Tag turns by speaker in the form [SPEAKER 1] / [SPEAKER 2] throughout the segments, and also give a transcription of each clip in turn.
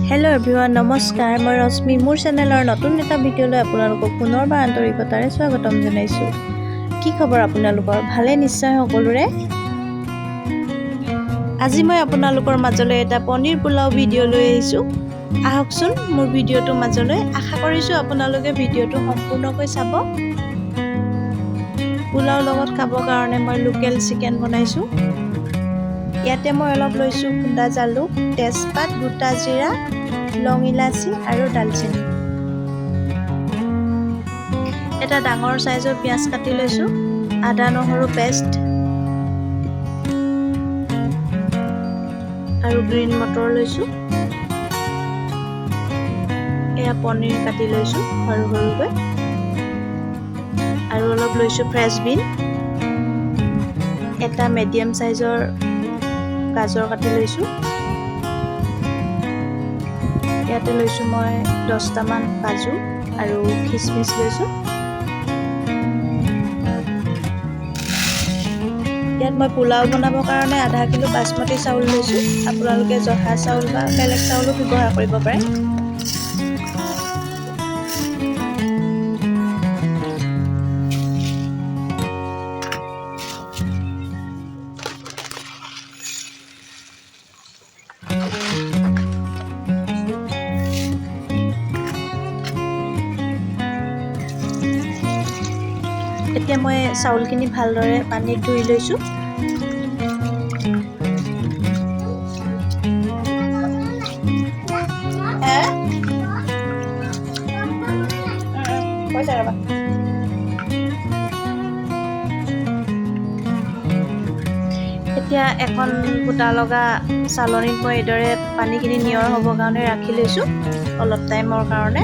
[SPEAKER 1] Hello everyone नमस्कार मैं रश्मि मोर चेनेलर नतुन एटा भिडिओলৈ আপোনালোকক পুনৰবাৰ আন্তৰিকতাৰে স্বাগতম জনাইছো। কি খবৰ আপোনালোকৰ ভালে নিশ্চয় সকলোৰে। আজি মই আপোনালোকৰ মাজলৈ এটা পনীৰ পোলাও ভিডিও লৈ আহিছো। আহকচোন মোৰ ভিডিওটো মাজলৈ। আশা কৰিছো আপোনালোকে ভিডিওটো সম্পূৰ্ণকৈ চাব। পোলাও লগত খাবৰ কাৰণে মই লোকেল চিকেন বনাইছো। ইয়াতে মই অলপ লৈছো খুন্দা জালুক, তেজপাত, গোটা জিৰা, লং ইলাচি আৰু দালচেনি। এটা ডাঙৰ সাইজৰ পিয়াজ কাটি লৈছো, আদা নহৰু পেষ্ট আৰু গ্ৰীণ মটৰ লৈছো। এয়া পনীৰ কাটি লৈছো সৰু সৰুকৈ আৰু অলপ লৈছো ফ্ৰেছ বিন। এটা মিডিয়াম সাইজৰ গাজৰ কাটি লৈছো। ইয়াতে লৈছো মই 10টা মান কাজু আৰু খিচমিচ লৈছো। ইয়াত মই পোলাও বনাবৰ কাৰণে আধা কিলো বাসমতি চাউল লৈছো। আপোনালোকে জহা চাউল বা বেলেগ চাউলো ব্যৱহাৰ কৰিব পাৰে। এতিয়া মই চাউলখিনি ভালদৰে পানীত ধুই লৈছো। এতিয়া এখন ফুটা লগা চালনীত মই এইদৰে পানীখিনি নিয়ৰ হ'বৰ কাৰণে ৰাখি লৈছো অলপ টাইমৰ কাৰণে।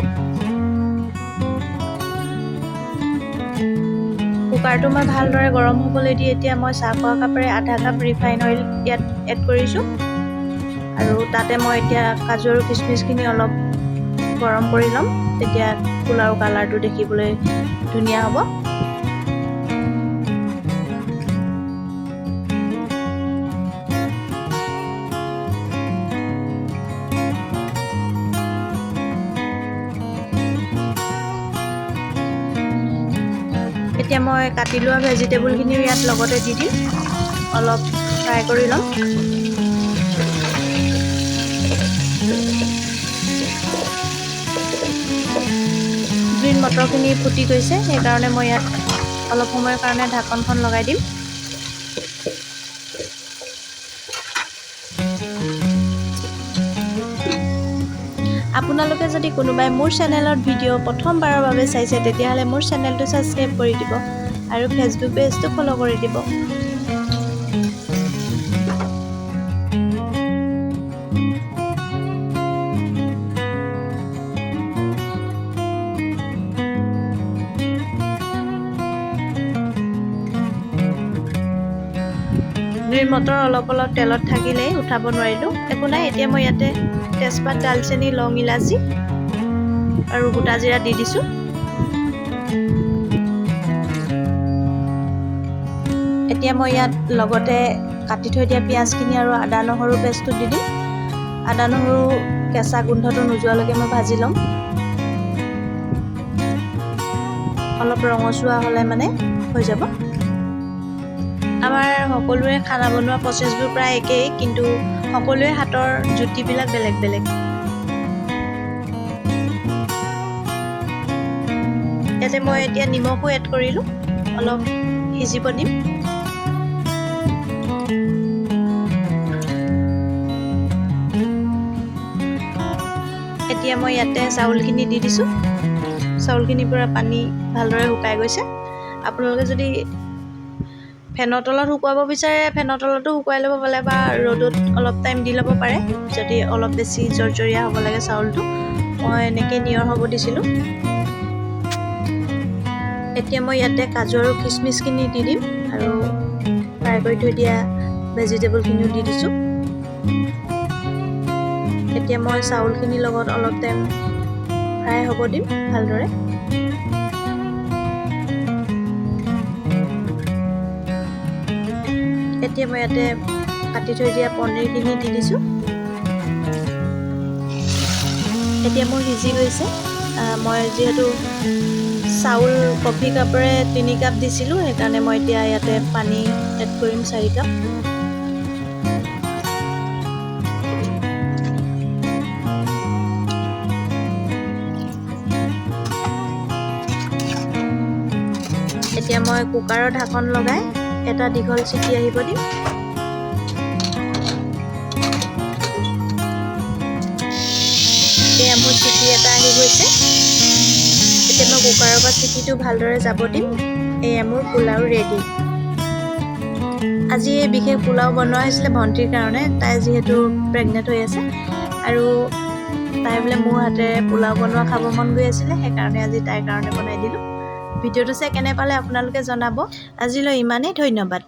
[SPEAKER 1] কুকাৰটো মই ভালদৰে গৰম হ'বলৈ দি এতিয়া মই চাহ খোৱা কাপেৰে আধা কাপ ৰিফাইন অইল ইয়াত এড কৰিছো আৰু তাতে মই এতিয়া কাজু আৰু কিচমিচখিনি অলপ গৰম কৰি ল'ম, তেতিয়া পোলাও কালাৰটো দেখিবলৈ ধুনীয়া হ'ব। এতিয়া মই কাটি লোৱা ভেজিটেবলখিনিও ইয়াত লগতে দি দিম, অলপ ফ্ৰাই কৰি ল'ম। গ্ৰীণ মটৰখিনি ফুটি গৈছে, সেইকাৰণে মই ইয়াত অলপ সময়ৰ কাৰণে ঢাকনখন লগাই দিম। আপোনালোকে যদি কোনোবাই মোৰ চেনেলত ভিডিঅ' প্ৰথমবাৰৰ বাবে চাইছে তেতিয়াহ'লে মোৰ চেনেলটো ছাবস্ক্ৰাইব কৰি দিব আৰু ফেচবুক পেজটো ফ'ল' কৰি দিব। গ্ৰীণ মটৰ অলপ অলপ তেলত থাকিলেই উঠাব নোৱাৰিলোঁ, একো নাই। এতিয়া মই ইয়াতে তেজপাত, দালচেনি, লং ইলাচি আৰু গোটা জিৰা দি দিছোঁ। এতিয়া মই ইয়াত লগতে কাটি থৈ দিয়া পিঁয়াজখিনি আৰু আদা নহৰু পেষ্টটো দি দিম। আদা নহৰু কেঁচা গোন্ধটো নোযোৱালৈকে মই ভাজি ল'ম। অলপ ৰঙচুৱা হ'লে মানে হৈ যাব। আমাৰ সকলোৰে খানা বনোৱা প্ৰচেছবোৰ প্ৰায় একেই, কিন্তু সকলোৰে হাতৰ জুতিবিলাক বেলেগ বেলেগ। ইয়াতে মই এতিয়া নিমখো এড কৰিলোঁ, অলপ সিজিব দিম। এতিয়া মই ইয়াতে চাউলখিনি দি দিছোঁ। চাউলখিনিৰ পৰা পানী ভালদৰে শুকাই গৈছে। আপোনালোকে যদি ফেনৰ তলত শুকুৱাব বিচাৰে ফেনৰ তলতো শুকুৱাই ল'ব পাৰে বা ৰ'দত অলপ টাইম দি ল'ব পাৰে যদি অলপ বেছি জৰজৰীয়া হ'ব লাগে চাউলটো। মই এনেকৈ নিয়ৰ হ'ব দিছিলোঁ। এতিয়া মই ইয়াতে কাজু আৰু কিচমিচখিনি দি দিম আৰু ফ্ৰাই কৰি থৈ দিয়া ভেজিটেবলখিনিও দি দিছোঁ। এতিয়া মই চাউলখিনিৰ লগত অলপ টাইম ফ্ৰাই হ'ব দিম ভালদৰে। এতিয়া মই ইয়াতে কাটি থৈ দিয়া পনীৰখিনি দি দিছোঁ। এতিয়া মোৰ সিজি গৈছে। মই যিহেতু চাউল কফি কাপেৰে 3 কাপ দিছিলোঁ, সেইকাৰণে মই এতিয়া ইয়াতে পানী এড কৰিম 4 কাপ। এতিয়া মই কুকাৰৰ ঢাকন লগাই এটা দীঘল চিটি আহিব দিম। এতিয়া মোৰ চিটি এটা আহি গৈছে। এতিয়া মই কুকাৰৰ পৰা চিটিটো ভালদৰে যাব দিম। এয়া মোৰ পোলাও ৰেডি। আজি এই বিশেষ পোলাও বনোৱা হৈছিলে ভণ্টিৰ কাৰণে। তাই যিহেতু প্ৰেগনেণ্ট হৈ আছে আৰু তাই বোলে মোৰ হাতেৰে পোলাও বনোৱা খাব মন গৈ আছিলে, সেইকাৰণে আজি তাইৰ কাৰণে বনাই দিলোঁ। ভিডিঅ'টো চাই কেনে পালে আপোনালোকে জনাব। আজিলৈ ইমানেই, ধন্যবাদ।